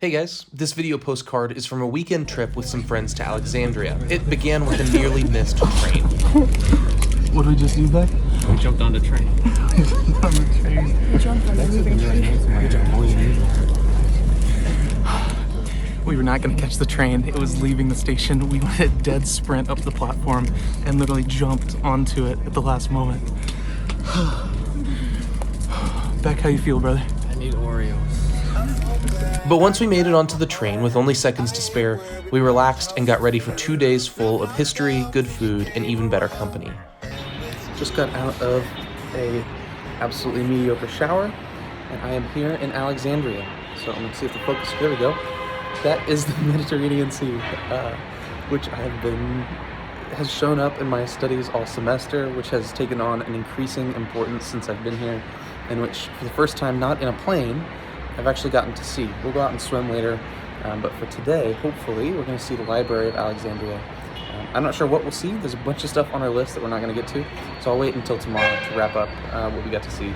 Hey guys, this video postcard is from a weekend trip with some friends to Alexandria. It began with a nearly missed train. What did we just do back? We jumped on the train. We jumped on the train. We jumped on the moving train. We were not going to catch the train. It was leaving the station. We went a dead sprint up the platform and literally jumped onto it at the last moment. Beck, how you feel, brother? I need Oreos. But once we made it onto the train with only seconds to spare, we relaxed and got ready for 2 days full of history, good food, and even better company. Just got out of a absolutely mediocre shower, and I am here in Alexandria. So I'm gonna see if the focus, there we go. That is the Mediterranean Sea, which has shown up in my studies all semester, which has taken on an increasing importance since I've been here, and which for the first time, not in a plane, I've actually gotten to see. We'll go out and swim later, but for today, hopefully, we're gonna see the Library of Alexandria. I'm not sure what we'll see. There's a bunch of stuff on our list that we're not gonna get to, so I'll wait until tomorrow to wrap up what we got to see.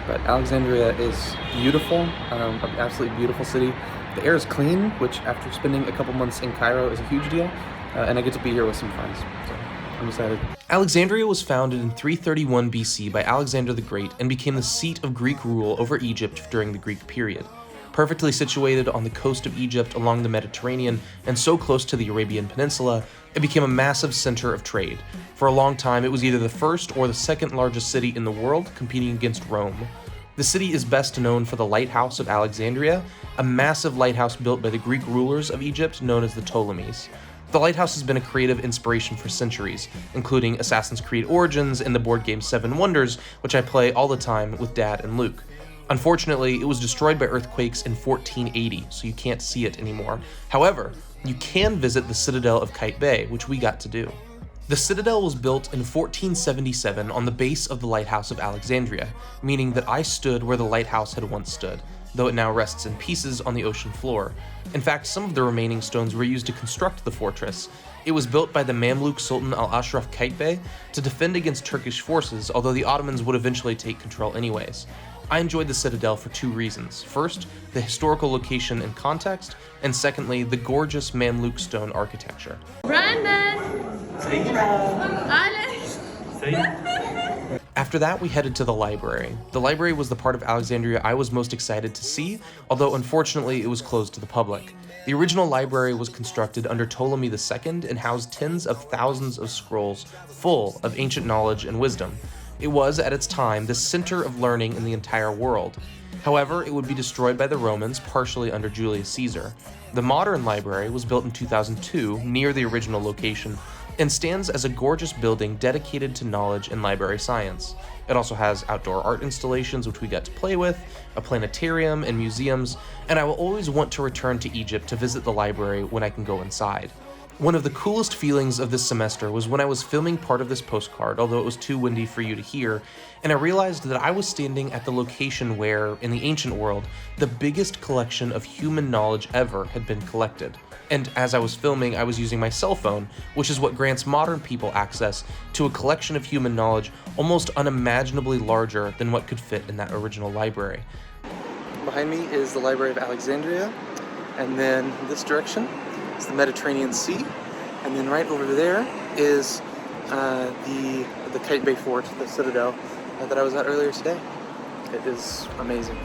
But Alexandria is beautiful, an absolutely beautiful city. The air is clean, which after spending a couple months in Cairo is a huge deal, and I get to be here with some friends, so I'm excited. Alexandria was founded in 331 BC by Alexander the Great and became the seat of Greek rule over Egypt during the Greek period. Perfectly situated on the coast of Egypt along the Mediterranean and so close to the Arabian Peninsula, it became a massive center of trade. For a long time, it was either the first or the second largest city in the world, competing against Rome. The city is best known for the Lighthouse of Alexandria, a massive lighthouse built by the Greek rulers of Egypt known as the Ptolemies. The lighthouse has been a creative inspiration for centuries, including Assassin's Creed Origins and the board game Seven Wonders, which I play all the time with Dad and Luke. Unfortunately, it was destroyed by earthquakes in 1480, so you can't see it anymore. However, you can visit the Citadel of Kite Bay, which we got to do. The Citadel was built in 1477 on the base of the Lighthouse of Alexandria, meaning that I stood where the lighthouse had once stood, though it now rests in pieces on the ocean floor. In fact, some of the remaining stones were used to construct the fortress. It was built by the Mamluk Sultan al-Ashraf Qaitbay to defend against Turkish forces, although the Ottomans would eventually take control anyways. I enjoyed the Citadel for two reasons. First, the historical location and context, and secondly, the gorgeous Mamluk stone architecture. Brandon! Alex! After that, we headed to the library. The library was the part of Alexandria I was most excited to see, although unfortunately it was closed to the public. The original library was constructed under Ptolemy II and housed tens of thousands of scrolls full of ancient knowledge and wisdom. It was, at its time, the center of learning in the entire world. However, it would be destroyed by the Romans, partially under Julius Caesar. The modern library was built in 2002, near the original location, and stands as a gorgeous building dedicated to knowledge and library science. It also has outdoor art installations, which we got to play with, a planetarium, and museums, and I will always want to return to Egypt to visit the library when I can go inside. One of the coolest feelings of this semester was when I was filming part of this postcard, although it was too windy for you to hear, and I realized that I was standing at the location where, in the ancient world, the biggest collection of human knowledge ever had been collected. And as I was filming, I was using my cell phone, which is what grants modern people access to a collection of human knowledge almost unimaginably larger than what could fit in that original library. Behind me is the Library of Alexandria, and then this direction is the Mediterranean Sea, and then right over there is the Kite Bay Fort, the Citadel, that I was at earlier today. It is amazing.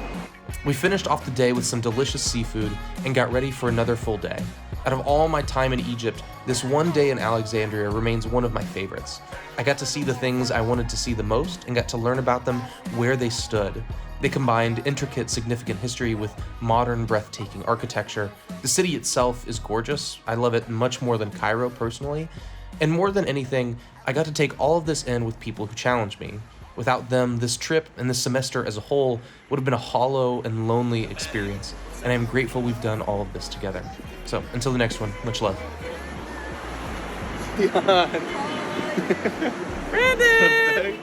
We finished off the day with some delicious seafood and got ready for another full day. Out of all my time in Egypt, this one day in Alexandria remains one of my favorites. I got to see the things I wanted to see the most and got to learn about them where they stood. They combined intricate, significant history with modern, breathtaking architecture. The city itself is gorgeous. I love it much more than Cairo personally. And more than anything, I got to take all of this in with people who challenged me. Without them, this trip and this semester as a whole would have been a hollow and lonely experience, and I'm grateful we've done all of this together. So, until the next one, much love. Brandon!